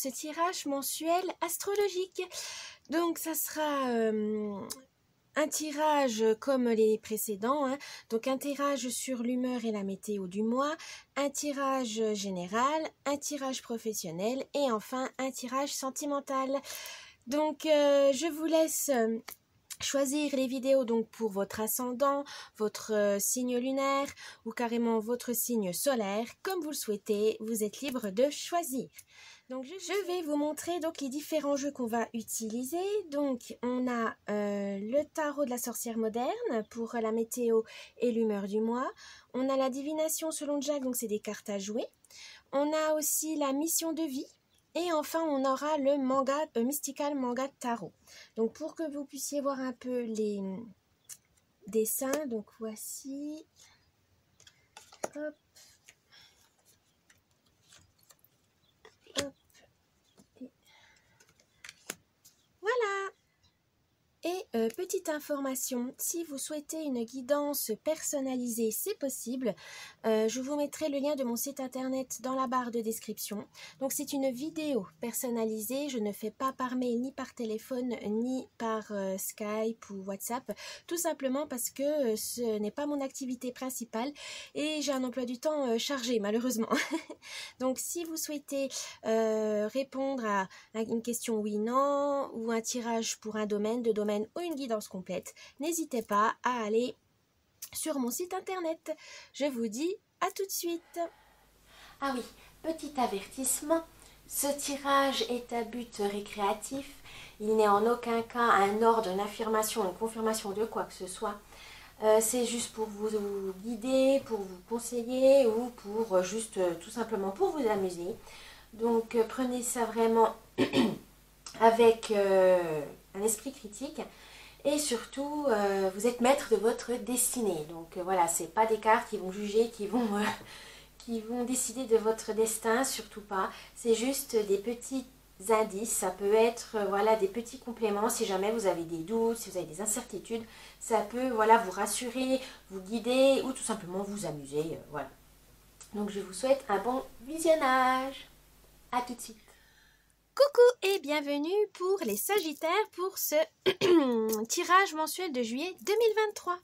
ce tirage mensuel astrologique. Donc ça sera un tirage comme les précédents, hein. Donc un tirage sur l'humeur et la météo du mois, un tirage général, un tirage professionnel et enfin un tirage sentimental. Donc je vous laisse choisir les vidéos donc pour votre ascendant, votre signe lunaire ou carrément votre signe solaire, comme vous le souhaitez, vous êtes libre de choisir. Donc je vais vous montrer donc les différents jeux qu'on va utiliser. Donc on a le tarot de la sorcière moderne pour la météo et l'humeur du mois. On a la divination selon Jack, donc c'est des cartes à jouer. On a aussi la mission de vie. Et enfin, on aura le manga, Mystical Manga Tarot. Donc, pour que vous puissiez voir un peu les dessins, donc voici. Hop. Hop. Et voilà. Et petite information, si vous souhaitez une guidance personnalisée, c'est possible. Je vous mettrai le lien de mon site internet dans la barre de description. Donc c'est une vidéo personnalisée, je ne fais pas par mail, ni par téléphone, ni par Skype ou WhatsApp, tout simplement parce que ce n'est pas mon activité principale et j'ai un emploi du temps chargé malheureusement. Donc si vous souhaitez répondre à une question oui-non ou un tirage pour un domaine, deux domaines ou une guidance complète, n'hésitez pas à aller sur mon site internet. Je vous dis à tout de suite. Ah oui, petit avertissement, ce tirage est à but récréatif. Il n'est en aucun cas un ordre, une affirmation, une confirmation de quoi que ce soit. C'est juste pour vous guider, pour vous conseiller ou pour juste tout simplement pour vous amuser. Donc prenez ça vraiment avec un esprit critique et surtout vous êtes maître de votre destinée. Donc voilà, c'est pas des cartes qui vont juger, qui vont décider de votre destin, surtout pas. C'est juste des petits indices, ça peut être voilà des petits compléments si jamais vous avez des doutes, si vous avez des incertitudes, ça peut voilà vous rassurer, vous guider ou tout simplement vous amuser, voilà. Donc je vous souhaite un bon visionnage. À tout de suite. Coucou et bienvenue pour les Sagittaires pour ce tirage mensuel de juillet 2023.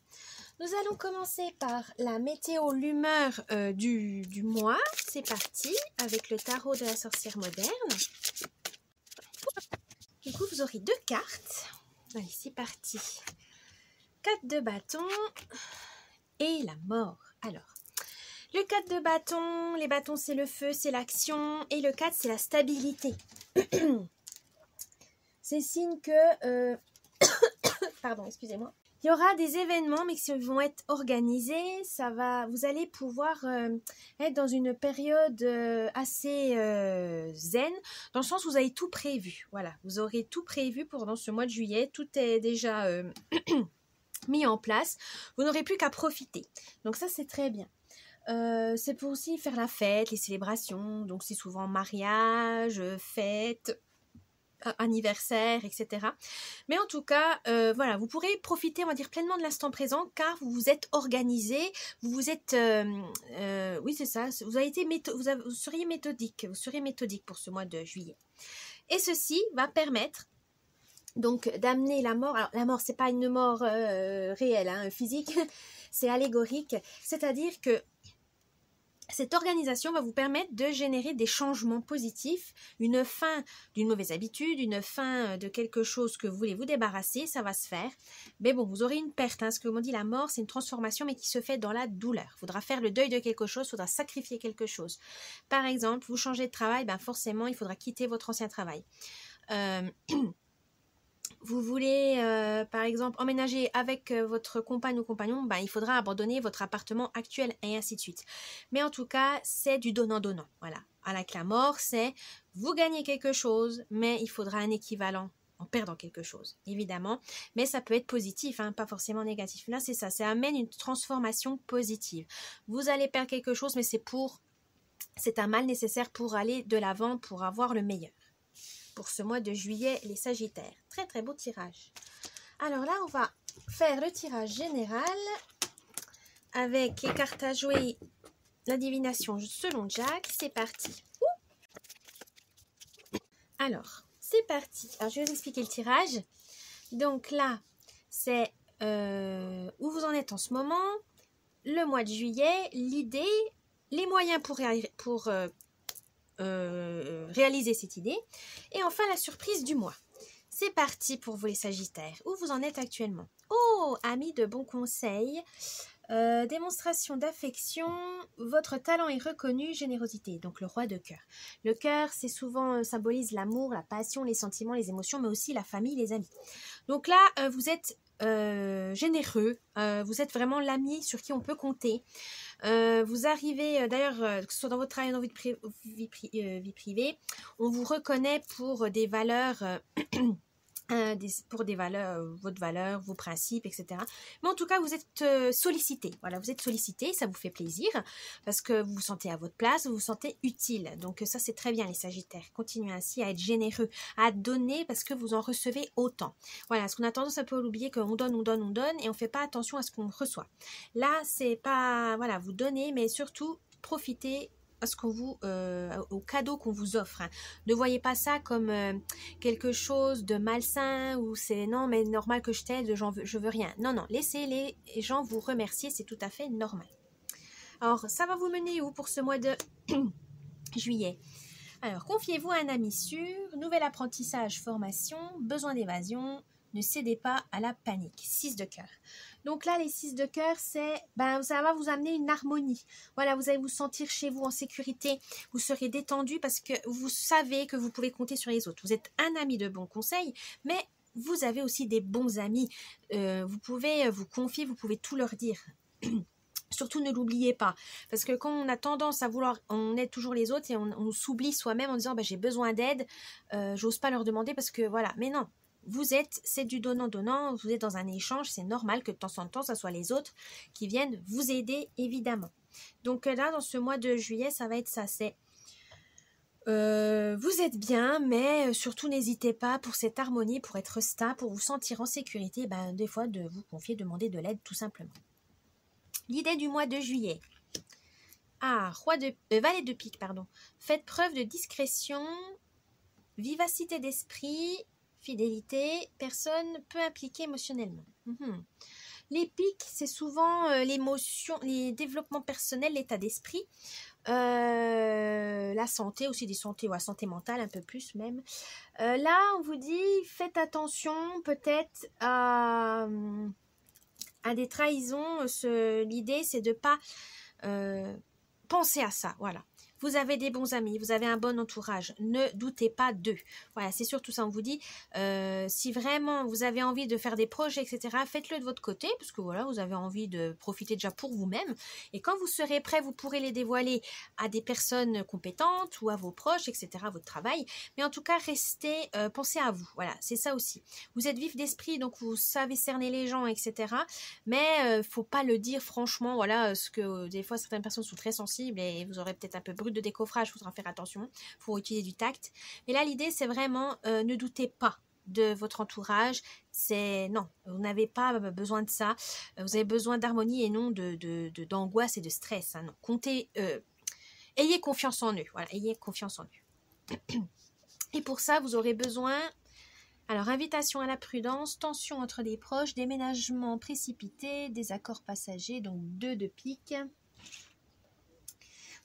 Nous allons commencer par la météo, l'humeur du mois. C'est parti avec le tarot de la sorcière moderne. Du coup, vous aurez deux cartes. Allez, c'est parti. 4 de bâton et la mort. Alors, le 4 de bâton, les bâtons c'est le feu, c'est l'action. Et le 4 c'est la stabilité. C'est signe que... pardon, excusez-moi. Il y aura des événements, mais qui vont être organisés. Vous allez pouvoir être dans une période assez zen, dans le sens où vous avez tout prévu. Voilà, vous aurez tout prévu pendant ce mois de juillet. Tout est déjà mis en place. Vous n'aurez plus qu'à profiter. Donc ça, c'est très bien. C'est pour aussi faire la fête, les célébrations. Donc c'est souvent mariage, fête, anniversaire, etc. Mais en tout cas, voilà, vous pourrez profiter, on va dire, pleinement de l'instant présent car vous vous êtes organisé, vous vous êtes, oui c'est ça, vous seriez méthodique pour ce mois de juillet. Et ceci va permettre donc d'amener la mort. Alors la mort, c'est pas une mort réelle, hein, physique, c'est allégorique, c'est-à-dire que cette organisation va vous permettre de générer des changements positifs, une fin d'une mauvaise habitude, une fin de quelque chose que vous voulez vous débarrasser, ça va se faire. Mais bon, vous aurez une perte, hein. Ce que l'on dit, la mort, c'est une transformation, mais qui se fait dans la douleur. Il faudra faire le deuil de quelque chose, il faudra sacrifier quelque chose. Par exemple, vous changez de travail, ben forcément, il faudra quitter votre ancien travail. Vous voulez, par exemple, emménager avec votre compagne ou compagnon, ben, il faudra abandonner votre appartement actuel et ainsi de suite. Mais en tout cas, c'est du donnant-donnant. Voilà. Avec la mort, c'est vous gagnez quelque chose, mais il faudra un équivalent en perdant quelque chose, évidemment. Mais ça peut être positif, hein, pas forcément négatif. Là, c'est ça. Ça amène une transformation positive. Vous allez perdre quelque chose, mais c'est un mal nécessaire pour aller de l'avant, pour avoir le meilleur. Pour ce mois de juillet, les Sagittaires. Très très beau tirage. Alors là, on va faire le tirage général avec les cartes à jouer, la divination selon Jack. C'est parti. Alors, c'est parti. Alors, je vais vous expliquer le tirage. Donc là, c'est où vous en êtes en ce moment, le mois de juillet, l'idée, les moyens pour réaliser cette idée, et enfin la surprise du mois. C'est parti pour vous les Sagittaires. Où vous en êtes actuellement? Oh, amis de bons conseils, démonstration d'affection, votre talent est reconnu, générosité, donc le roi de cœur. Le cœur, c'est souvent symbolise l'amour, la passion, les sentiments, les émotions, mais aussi la famille, les amis. Donc là, vous êtes généreux, vous êtes vraiment l'ami sur qui on peut compter. Vous arrivez, d'ailleurs, que ce soit dans votre travail ou dans votre vie privée, on vous reconnaît pour des valeurs... pour des valeurs, votre valeur, vos principes, etc. Mais en tout cas, vous êtes sollicité. Voilà, vous êtes sollicité, ça vous fait plaisir parce que vous vous sentez à votre place, vous vous sentez utile. Donc ça, c'est très bien les Sagittaires. Continuez ainsi à être généreux, à donner parce que vous en recevez autant. Voilà, parce qu'on a tendance un peu à l'oublier qu'on donne, on donne, on donne et on ne fait pas attention à ce qu'on reçoit. Là, c'est pas, voilà, vous donnez, mais surtout, profitez à ce qu'on vous, au cadeau qu'on vous offre. Hein. Ne voyez pas ça comme quelque chose de malsain ou c'est non mais normal que je t'aide, je veux rien. Non, non, laissez les gens vous remercier, c'est tout à fait normal. Alors, ça va vous mener où pour ce mois de juillet? Alors, confiez-vous à un ami sûr, nouvel apprentissage, formation, besoin d'évasion, ne cédez pas à la panique. 6 de cœur. Donc là, les 6 de cœur, c'est, ça va vous amener une harmonie. Voilà, vous allez vous sentir chez vous en sécurité. Vous serez détendu parce que vous savez que vous pouvez compter sur les autres. Vous êtes un ami de bons conseils, mais vous avez aussi des bons amis. Vous pouvez vous confier, vous pouvez tout leur dire. Surtout ne l'oubliez pas, parce que quand on a tendance à vouloir, on aide toujours les autres et on s'oublie soi-même en disant j'ai besoin d'aide, j'ose pas leur demander parce que voilà, mais non. C'est du donnant-donnant, vous êtes dans un échange, c'est normal que de temps en temps, ça soit les autres qui viennent vous aider, évidemment. Donc là, dans ce mois de juillet, ça va être ça, c'est vous êtes bien, mais surtout n'hésitez pas pour cette harmonie, pour être stable, pour vous sentir en sécurité, des fois de vous confier, demander de l'aide tout simplement. L'idée du mois de juillet. Ah, valet de pique, pardon. Faites preuve de discrétion, vivacité d'esprit, fidélité, personne peu impliquée émotionnellement. Les piques, c'est souvent l'émotion, les développements personnels, l'état d'esprit, la santé, aussi des santé ou la santé mentale, un peu plus même. Là, on vous dit, faites attention peut-être à des trahisons. L'idée, c'est de ne pas penser à ça, voilà. Vous avez des bons amis, vous avez un bon entourage, ne doutez pas d'eux. Voilà, c'est surtout ça, on vous dit, si vraiment vous avez envie de faire des projets, etc., faites-le de votre côté, parce que voilà, vous avez envie de profiter déjà pour vous-même, et quand vous serez prêt, vous pourrez les dévoiler à des personnes compétentes, ou à vos proches, etc., à votre travail, mais en tout cas, restez, pensez à vous, voilà, c'est ça aussi. Vous êtes vif d'esprit, donc vous savez cerner les gens, etc., mais faut pas le dire franchement, voilà, parce que des fois, certaines personnes sont très sensibles, et vous aurez peut-être un peu brut de décoffrage, il faudra faire attention, il faut utiliser du tact. Mais là, l'idée, c'est vraiment, ne doutez pas de votre entourage. Non, vous n'avez pas besoin de ça. Vous avez besoin d'harmonie et non d'angoisse et de stress. Hein, non. Comptez, ayez confiance en eux. Voilà, ayez confiance en eux. Et pour ça, vous aurez besoin... Alors, invitation à la prudence, tension entre des proches, déménagement précipité, désaccords passagers, donc 2 de pique.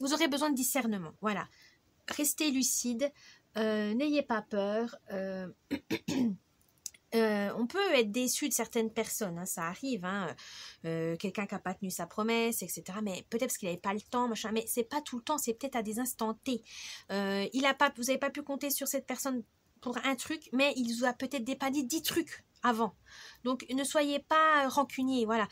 Vous aurez besoin de discernement, voilà. Restez lucide, n'ayez pas peur. On peut être déçu de certaines personnes, hein, ça arrive, hein, quelqu'un qui n'a pas tenu sa promesse, etc. Mais peut-être parce qu'il n'avait pas le temps, machin, mais c'est pas tout le temps, c'est peut-être à des instants T. Vous n'avez pas pu compter sur cette personne pour un truc, mais il vous a peut-être dépanné 10 trucs avant. Donc ne soyez pas rancunier, voilà.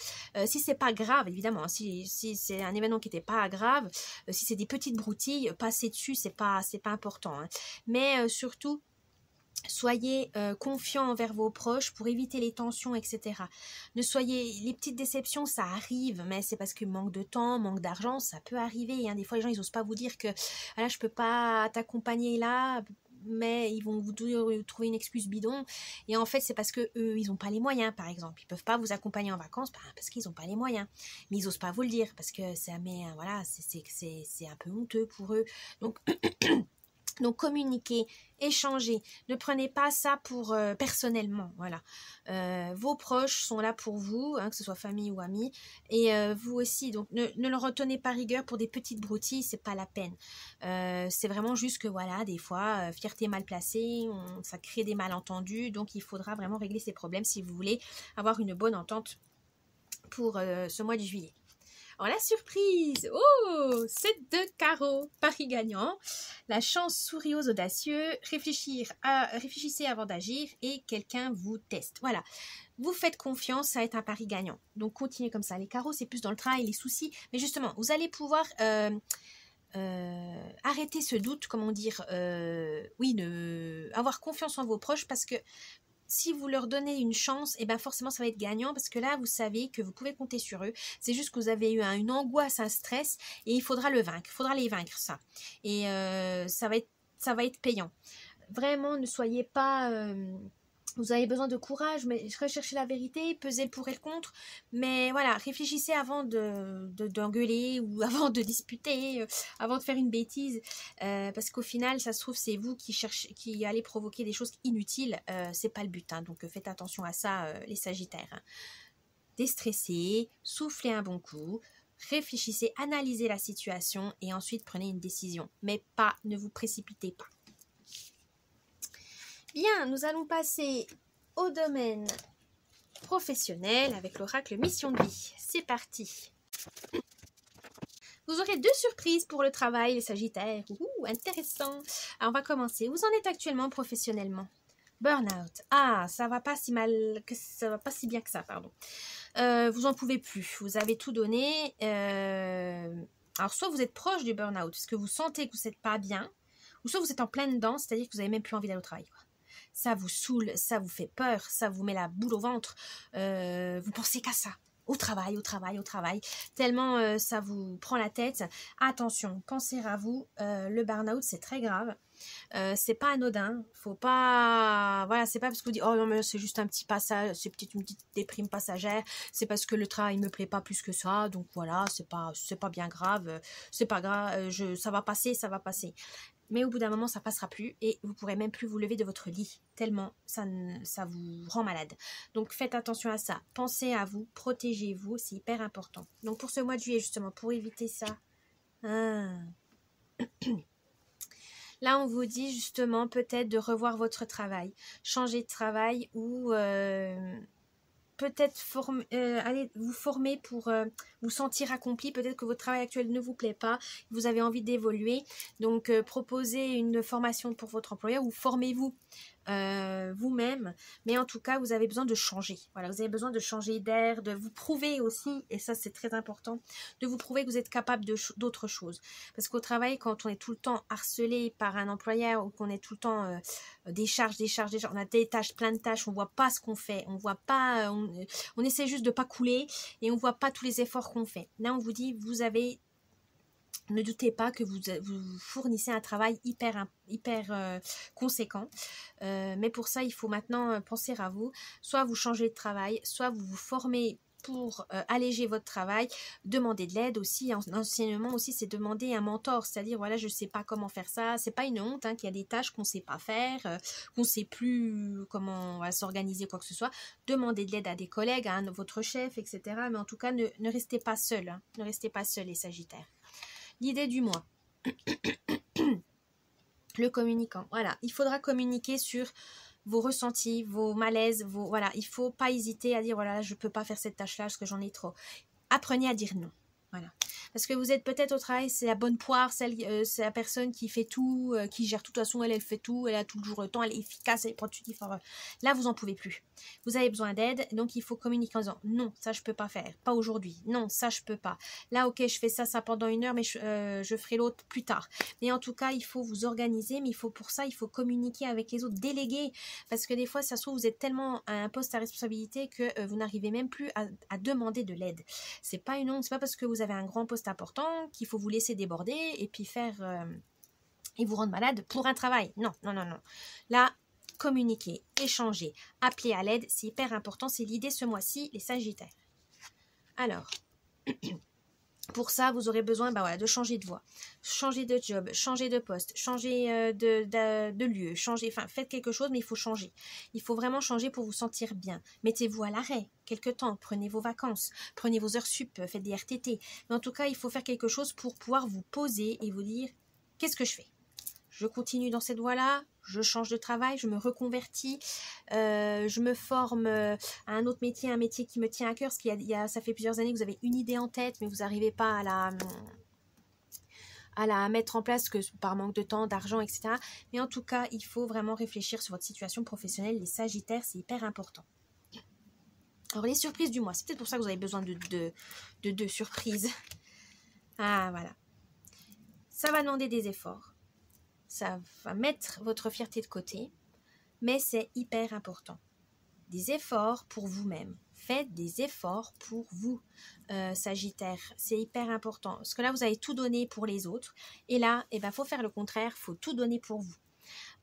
Si c'est pas grave, évidemment, si c'est un événement qui n'était pas grave, si c'est des petites broutilles, passez dessus, c'est pas important. Hein. Mais surtout, soyez confiants envers vos proches pour éviter les tensions, etc. Les petites déceptions, ça arrive, mais c'est parce que manque de temps, manque d'argent, ça peut arriver. Hein. Des fois, les gens, ils n'osent pas vous dire que ah là, je peux pas t'accompagner là, mais ils vont vous trouver une excuse bidon. Et en fait, c'est parce que eux, ils n'ont pas les moyens, par exemple. Ils peuvent pas vous accompagner en vacances parce qu'ils n'ont pas les moyens. Mais ils n'osent pas vous le dire parce que voilà, c'est un peu honteux pour eux. Donc Donc communiquez, échangez, ne prenez pas ça pour personnellement, voilà. Vos proches sont là pour vous, hein, que ce soit famille ou amis, et vous aussi, donc ne leur retenez pas rigueur pour des petites broutilles, c'est pas la peine. C'est vraiment juste que voilà, des fois, fierté mal placée, ça crée des malentendus, donc il faudra vraiment régler ces problèmes si vous voulez avoir une bonne entente pour ce mois de juillet. Alors la surprise, oh, 7 de carreau, pari gagnant, la chance sourit aux audacieux, réfléchissez avant d'agir et quelqu'un vous teste. Voilà, vous faites confiance, ça va être un pari gagnant. Donc continuez comme ça. Les carreaux, c'est plus dans le travail, les soucis, mais justement, vous allez pouvoir arrêter ce doute, comment dire, avoir confiance en vos proches parce que si vous leur donnez une chance, et ben forcément ça va être gagnant parce que là vous savez que vous pouvez compter sur eux. C'est juste que vous avez eu une angoisse, un stress et il faudra le vaincre, il faudra les vaincre ça. Et ça va être payant. Vraiment ne soyez pas... vous avez besoin de courage, mais recherchez la vérité, pesez le pour et le contre. Mais voilà, réfléchissez avant d'engueuler ou avant de disputer, avant de faire une bêtise. Parce qu'au final, ça se trouve, c'est vous qui allez provoquer des choses inutiles. C'est pas le but. Hein, donc faites attention à ça, les Sagittaires. Hein. Déstressez, soufflez un bon coup. Réfléchissez, analysez la situation et ensuite prenez une décision. Mais ne vous précipitez pas. Bien, nous allons passer au domaine professionnel avec l'oracle Mission de vie. C'est parti. Vous aurez 2 surprises pour le travail, les Sagittaires. Ouh, intéressant. Alors, on va commencer. Vous en êtes actuellement professionnellement? Burnout. Ah, ça va pas si mal, ça va pas si bien que ça, pardon. Vous en pouvez plus. Vous avez tout donné. Alors, soit vous êtes proche du burnout, parce que vous sentez que vous n'êtes pas bien, ou soit vous êtes en pleine dedans, c'est-à-dire que vous n'avez même plus envie d'aller au travail, quoi. Ça vous saoule, ça vous fait peur, ça vous met la boule au ventre. Vous pensez qu'à ça. Au travail, au travail, au travail. Tellement ça vous prend la tête. Attention, pensez à vous. Le burn-out, c'est très grave. C'est pas anodin. Faut pas... Voilà, c'est pas parce que vous dites « Oh non, mais c'est juste un petit passage, c'est peut-être une petite déprime passagère. C'est parce que le travail me plaît pas plus que ça. Donc voilà, c'est pas bien grave. C'est pas grave. Ça va passer, ça va passer. » Mais au bout d'un moment, ça passera plus et vous pourrez même plus vous lever de votre lit, tellement ça vous rend malade. Donc faites attention à ça. Pensez à vous, protégez-vous, c'est hyper important. Donc pour ce mois de juillet, justement, pour éviter ça, là on vous dit justement peut-être de revoir votre travail, changer de travail ou... peut-être allez vous former pour vous sentir accompli. Peut-être que votre travail actuel ne vous plaît pas, vous avez envie d'évoluer. Donc, proposez une formation pour votre employeur ou formez-vous vous-même. Mais en tout cas, vous avez besoin de changer. Voilà, vous avez besoin de changer d'air, de vous prouver aussi, et ça c'est très important, de vous prouver que vous êtes capable d'autres choses. Parce qu'au travail, quand on est tout le temps harcelé par un employeur ou qu'on est tout le temps des charges, on a des tâches, plein de tâches, on voit pas ce qu'on fait, on voit pas, on essaie juste de pas couler et on voit pas tous les efforts qu'on fait. Là, on vous dit, ne doutez pas que vous fournissez un travail hyper conséquent. Mais pour ça, il faut maintenant penser à vous. Soit vous changez de travail, soit vous vous formez pour alléger votre travail. Demandez de l'aide aussi. En enseignement aussi, c'est demander un mentor. C'est-à-dire, voilà, je ne sais pas comment faire ça. C'est pas une honte, hein, qu'il y a des tâches qu'on ne sait pas faire, qu'on ne sait plus comment on va s'organiser, quoi que ce soit. Demandez de l'aide à des collègues, à votre chef, etc. Mais en tout cas, ne restez pas seul. Hein. Ne restez pas seul, les Sagittaires. L'idée du mois. Le communicant. Voilà, il faudra communiquer sur vos ressentis, vos malaises, voilà, il ne faut pas hésiter à dire voilà, je ne peux pas faire cette tâche-là parce que j'en ai trop. Apprenez à dire non. Voilà. Parce que vous êtes peut-être au travail, c'est la bonne poire, c'est la personne qui fait tout, qui gère tout. De toute façon, elle fait tout, elle a toujours le temps, elle est efficace, elle est productive. Enfin, là, vous n'en pouvez plus. Vous avez besoin d'aide, donc il faut communiquer en disant non, ça je peux pas faire, pas aujourd'hui, non, ça je peux pas. Là, ok, je fais ça pendant 1 heure, mais je ferai l'autre plus tard. Mais en tout cas, il faut vous organiser, mais pour ça, il faut communiquer avec les autres, déléguer. Parce que des fois, ça se trouve, vous êtes tellement à un poste à responsabilité que vous n'arrivez même plus à demander de l'aide. C'est pas une honte, c'est pas parce que vous avez un grand poste important qu'il faut vous laisser déborder et puis et vous rendre malade pour un travail. Non, non, non, non. Là, communiquer, échanger, appeler à l'aide, c'est hyper important. C'est l'idée ce mois-ci, les Sagittaires. Alors, Pour ça, vous aurez besoin voilà, de changer de voie, changer de job, changer de poste, changer de lieu, changer, enfin faites quelque chose, mais il faut changer. Il faut vraiment changer pour vous sentir bien. Mettez-vous à l'arrêt quelque temps, prenez vos vacances, prenez vos heures sup, faites des RTT. Mais en tout cas, il faut faire quelque chose pour pouvoir vous poser et vous dire « Qu'est-ce que je fais ?» Je continue dans cette voie-là, je change de travail, je me reconvertis, je me forme à un autre métier, un métier qui me tient à cœur, parce ça fait plusieurs années que vous avez une idée en tête, mais vous n'arrivez pas à la mettre en place, que par manque de temps, d'argent, etc. Mais en tout cas, il faut vraiment réfléchir sur votre situation professionnelle. Les Sagittaires, c'est hyper important. Alors, les surprises du mois, c'est peut-être pour ça que vous avez besoin de deux surprises. Ah, voilà. Ça va demander des efforts. Ça va mettre votre fierté de côté, mais c'est hyper important. Des efforts pour vous-même. Faites des efforts pour vous, Sagittaire. C'est hyper important. Parce que là, vous avez tout donné pour les autres. Et là, faut faire le contraire. Il faut tout donner pour vous.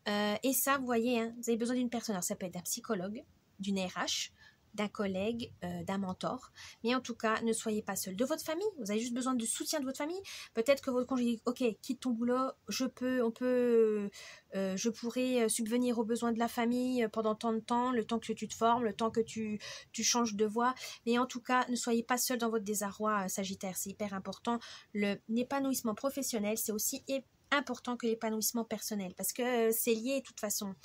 Et ça, vous voyez, hein, vous avez besoin d'une personne. Alors, ça peut être d'un psychologue, d'une RH, d'un collègue, d'un mentor. Mais en tout cas, ne soyez pas seul. De votre famille, vous avez juste besoin de soutien de votre famille. Peut-être que votre conjoint dit, ok, quitte ton boulot, je pourrais subvenir aux besoins de la famille pendant tant de temps, le temps que tu te formes, le temps que tu changes de voie. Mais en tout cas, ne soyez pas seul dans votre désarroi, Sagittaire. C'est hyper important. L'épanouissement professionnel, c'est aussi important que l'épanouissement personnel, parce que c'est lié de toute façon.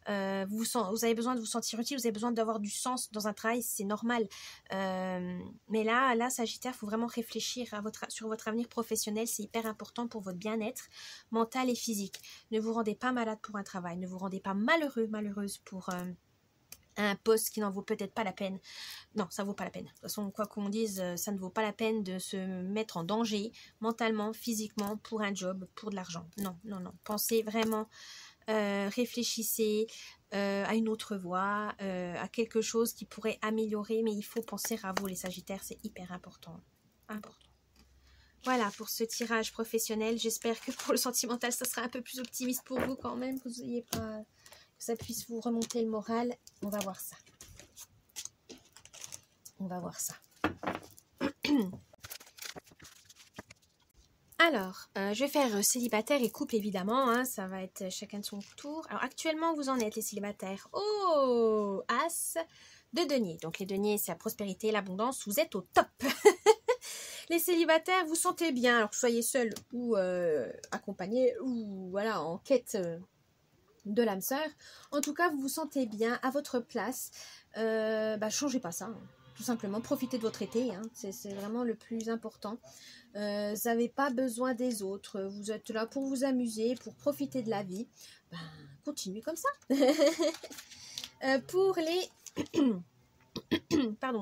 Vous avez besoin de vous sentir utile, vous avez besoin d'avoir du sens dans un travail, c'est normal. Mais là, Sagittaire, il faut vraiment réfléchir sur votre avenir professionnel, c'est hyper important pour votre bien-être mental et physique. Ne vous rendez pas malade pour un travail, ne vous rendez pas malheureuse pour un poste qui n'en vaut peut-être pas la peine. Non, ça vaut pas la peine. De toute façon, quoi qu'on dise, ça ne vaut pas la peine de se mettre en danger mentalement, physiquement, pour un job, pour de l'argent. Non. Pensez vraiment, réfléchissez à une autre voie, à quelque chose qui pourrait améliorer, mais il faut penser à vous, les Sagittaires, c'est hyper important. Voilà pour ce tirage professionnel. J'espère que pour le sentimental, ça sera un peu plus optimiste pour vous quand même, que vous n'ayez pas... que ça puisse vous remonter le moral. On va voir ça. Alors, je vais faire célibataire et couple évidemment, hein, ça va être chacun de son tour. Alors actuellement, vous en êtes les célibataires. Oh, As de denier. Donc les deniers, c'est la prospérité, l'abondance, vous êtes au top. Les célibataires, vous sentez bien, alors que vous soyez seul ou accompagné ou voilà, en quête... de l'âme sœur. En tout cas, vous vous sentez bien à votre place. Changez pas ça, hein. Tout simplement. Profitez de votre été, hein. C'est vraiment le plus important. Vous n'avez pas besoin des autres. Vous êtes là pour vous amuser, pour profiter de la vie. Continuez comme ça. Pour les...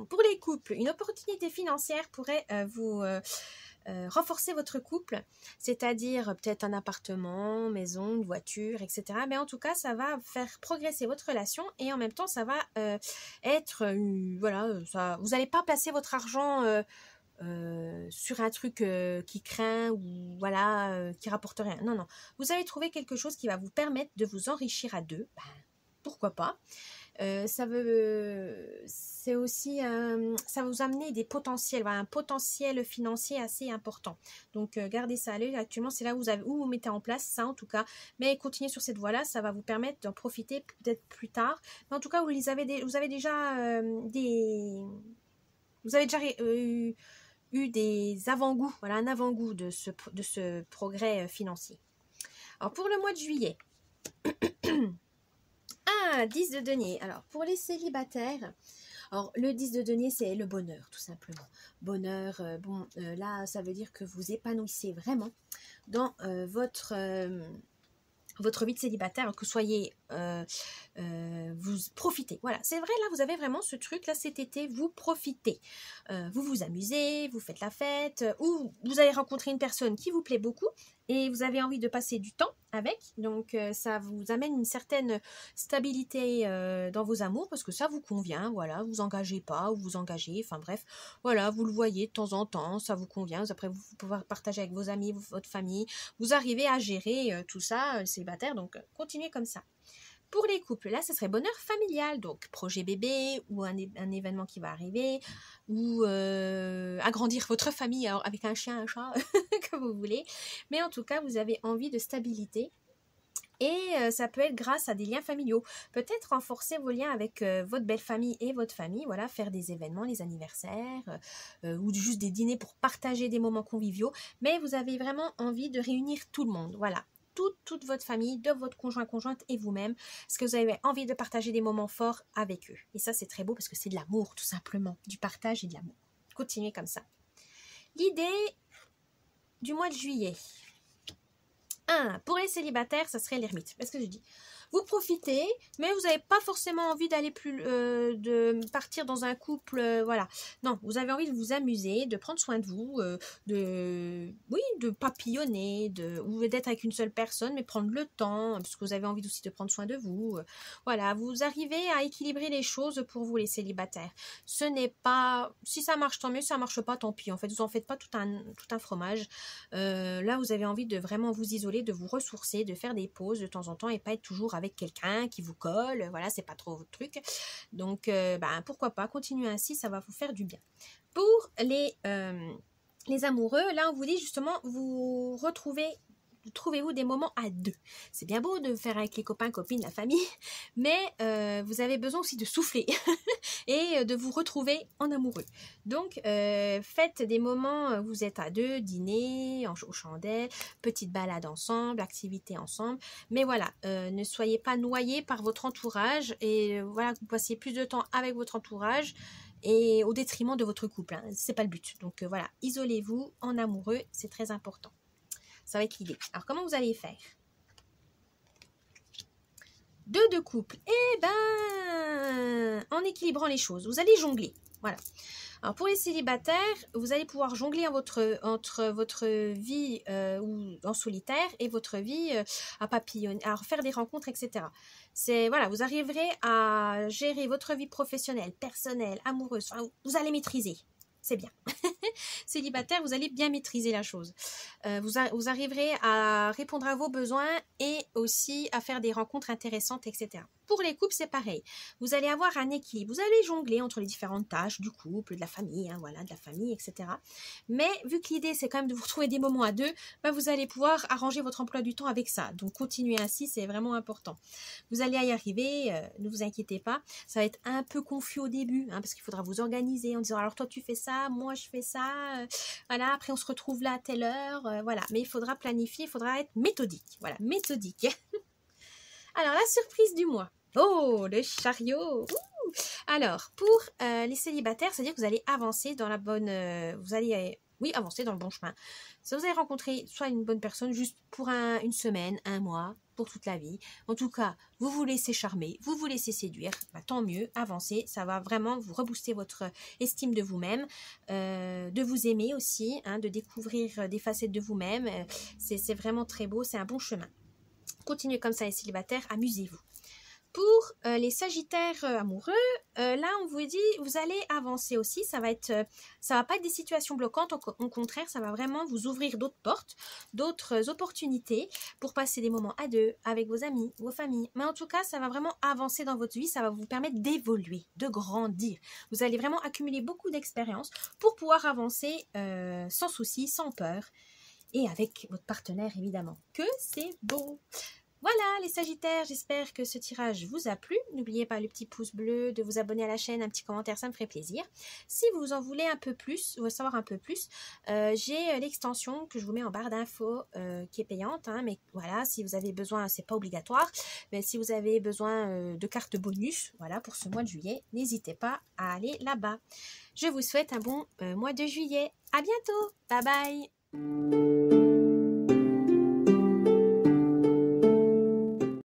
pour les couples, une opportunité financière pourrait vous... renforcer votre couple, c'est-à-dire peut-être un appartement, maison, une voiture, etc. Mais en tout cas, ça va faire progresser votre relation et en même temps, ça va être, vous n'allez pas placer votre argent sur un truc qui craint ou qui rapporte rien. Non. Vous allez trouver quelque chose qui va vous permettre de vous enrichir à deux. Pourquoi pas? C'est aussi, ça va vous amener des potentiels, un potentiel financier assez important. Donc, gardez ça à l'œil. Actuellement, c'est là où vous mettez en place ça, en tout cas. Mais continuez sur cette voie-là, ça va vous permettre d'en profiter peut-être plus tard. Mais en tout cas, vous avez déjà eu des avant-goûts, un avant-goût de ce progrès financier. Alors, pour le mois de juillet... 10 de denier. Alors, pour les célibataires, alors le 10 de denier, c'est le bonheur, tout simplement. Bonheur, là, ça veut dire que vous épanouissez vraiment dans votre vie de célibataire, que vous soyez... vous profitez. Voilà, c'est vrai, là, vous avez vraiment ce truc, là, cet été, vous profitez. Vous vous amusez, vous faites la fête, ou vous avez rencontré une personne qui vous plaît beaucoup, et vous avez envie de passer du temps avec, donc ça vous amène une certaine stabilité dans vos amours, parce que ça vous convient, voilà, vous engagez pas, ou vous engagez, enfin bref, voilà, vous le voyez de temps en temps, ça vous convient, après vous pouvez partager avec vos amis, votre famille, vous arrivez à gérer tout ça, célibataire, donc continuez comme ça. Pour les couples, là, ce serait bonheur familial, donc projet bébé ou un événement qui va arriver, ou agrandir votre famille alors, avec un chien, un chat, comme vous voulez. Mais en tout cas, vous avez envie de stabilité. Et ça peut être grâce à des liens familiaux. Peut-être renforcer vos liens avec votre belle famille et votre famille. Voilà, faire des événements, les anniversaires, ou juste des dîners pour partager des moments conviviaux. Mais vous avez vraiment envie de réunir tout le monde. Voilà, toute votre famille, de votre conjoint, conjointe et vous-même. Parce que vous avez envie de partager des moments forts avec eux. Et ça, c'est très beau parce que c'est de l'amour, tout simplement. Du partage et de l'amour. Continuez comme ça. L'idée du mois de juillet. Pour les célibataires, ça serait l'ermite. Qu'est-ce que je dis? Vous profitez, mais vous n'avez pas forcément envie d'aller de partir dans un couple, voilà. Non, vous avez envie de vous amuser, de prendre soin de vous, de papillonner, ou d'être avec une seule personne, mais prendre le temps, parce que vous avez envie aussi de prendre soin de vous. Voilà, vous arrivez à équilibrer les choses pour vous, les célibataires. Ce n'est pas, si ça marche tant mieux, si ça marche pas tant pis. En fait, vous en faites pas tout un fromage. Là, vous avez envie de vraiment vous isoler, de vous ressourcer, de faire des pauses de temps en temps et pas être toujours avec quelqu'un qui vous colle, voilà, c'est pas trop votre truc. Donc, pourquoi pas, continuez ainsi, ça va vous faire du bien. Pour les amoureux, là, on vous dit justement, trouvez-vous des moments à deux. C'est bien beau de faire avec les copains, copines, la famille, mais vous avez besoin aussi de souffler et de vous retrouver en amoureux. Donc, faites des moments, vous êtes à deux, dîner, aux chandelles, petite balade ensemble, activités ensemble. Mais voilà, ne soyez pas noyés par votre entourage et voilà, que vous passiez plus de temps avec votre entourage et au détriment de votre couple. Hein. C'est pas le but. Donc voilà, isolez-vous en amoureux, c'est très important. Ça va être l'idée. Alors, comment vous allez faire? De couple. Eh ben, en équilibrant les choses, vous allez jongler. Voilà. Alors, pour les célibataires, vous allez pouvoir jongler entre votre vie ou en solitaire et votre vie à papillonner, à faire des rencontres, etc. Voilà, vous arriverez à gérer votre vie professionnelle, personnelle, amoureuse. Enfin, vous allez maîtriser. C'est bien. Célibataire, vous allez bien maîtriser la chose. Vous arriverez à répondre à vos besoins et aussi à faire des rencontres intéressantes, etc. Pour les couples, c'est pareil. Vous allez avoir un équilibre. Vous allez jongler entre les différentes tâches du couple, de la famille, hein, voilà, de la famille, etc. Mais vu que l'idée, c'est quand même de vous retrouver des moments à deux, vous allez pouvoir arranger votre emploi du temps avec ça. Donc, continuez ainsi, c'est vraiment important. Vous allez y arriver, ne vous inquiétez pas. Ça va être un peu confus au début, hein, parce qu'il faudra vous organiser en disant, alors toi, tu fais ça, moi, je fais ça. Voilà, après, on se retrouve là à telle heure. Voilà, mais il faudra planifier, il faudra être méthodique. Voilà, méthodique. Alors, la surprise du mois. Oh, le chariot. Ouh. Alors, pour les célibataires, c'est-à-dire que vous allez avancer dans la bonne... avancer dans le bon chemin. Si vous allez rencontrer soit une bonne personne juste pour une semaine, un mois, pour toute la vie. En tout cas, vous vous laissez charmer, vous vous laissez séduire. Tant mieux, avancez. Ça va vraiment vous rebooster votre estime de vous-même, de vous aimer aussi, hein, de découvrir des facettes de vous-même. C'est vraiment très beau, c'est un bon chemin. Continuez comme ça les célibataires, amusez-vous. Pour les sagittaires amoureux, là on vous dit, vous allez avancer aussi, ça va pas être des situations bloquantes, au contraire, ça va vraiment vous ouvrir d'autres portes, d'autres opportunités pour passer des moments à deux, avec vos amis, vos familles. Mais en tout cas, ça va vraiment avancer dans votre vie, ça va vous permettre d'évoluer, de grandir. Vous allez vraiment accumuler beaucoup d'expérience pour pouvoir avancer sans souci, sans peur, et avec votre partenaire évidemment. Que c'est beau! Voilà les Sagittaires, j'espère que ce tirage vous a plu. N'oubliez pas le petit pouce bleu, de vous abonner à la chaîne, un petit commentaire, ça me ferait plaisir. Si vous en voulez un peu plus, ou savoir un peu plus, j'ai l'extension que je vous mets en barre d'infos qui est payante. Hein, mais voilà, si vous avez besoin, c'est pas obligatoire, mais si vous avez besoin de cartes bonus, voilà, pour ce mois de juillet, n'hésitez pas à aller là-bas. Je vous souhaite un bon mois de juillet. À bientôt, bye bye.